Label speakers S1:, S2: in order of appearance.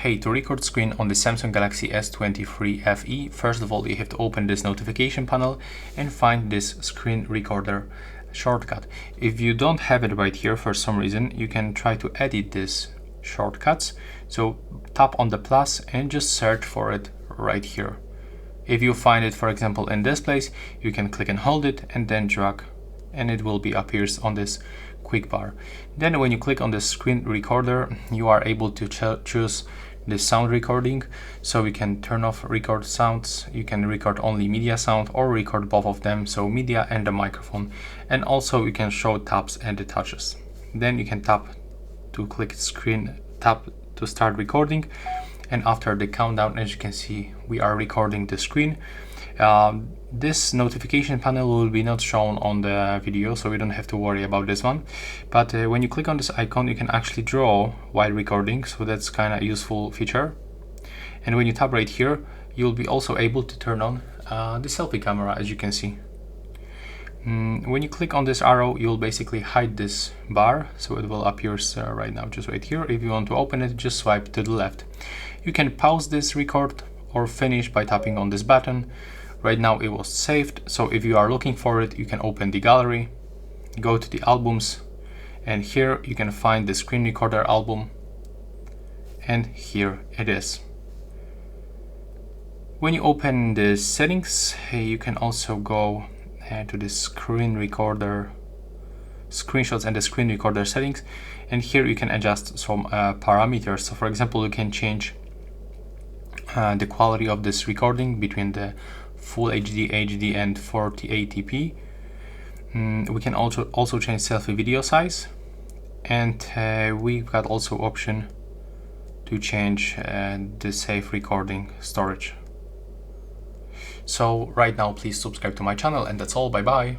S1: Hey, to record screen on the Samsung Galaxy S23 FE, first of all you have to open this notification panel and find this screen recorder shortcut. If you don't have it right here for some reason, you can try to edit this shortcuts. So tap on the plus and just search for it right here. If you find it, for example, in this place, you can click and hold it and then drag and it will be appears on this quick bar. Then when you click on the screen recorder, you are able to choose the sound recording, so we can turn off record sounds. You can record only media sound or record both of them, so media and the microphone, and also you can show taps and the touches. Then you can tap to click screen, tap to start recording, and after the countdown, as you can see, we are recording the screen. This notification panel will be not shown on the video, so we don't have to worry about this one. But when you click on this icon, you can actually draw while recording, so that's kind of a useful feature. And when you tap right here, you'll be also able to turn on the selfie camera, as you can see. When you click on this arrow, you'll basically hide this bar, so it will appear right now just right here. If you want to open it, just swipe to the left. You can pause this record or finish by tapping on this button. Right now it was saved, so if you are looking for it, you can open the gallery, go to the albums, and here you can find the screen recorder album, and here it is. When you open the settings, you can also go to the screen recorder screenshots and the screen recorder settings, and here you can adjust some parameters. So for example, you can change the quality of this recording between the Full HD, HD and 4080p. We can also change selfie video size, and we've got also option to change the safe recording storage. So right now please subscribe to my channel, and that's all. Bye bye.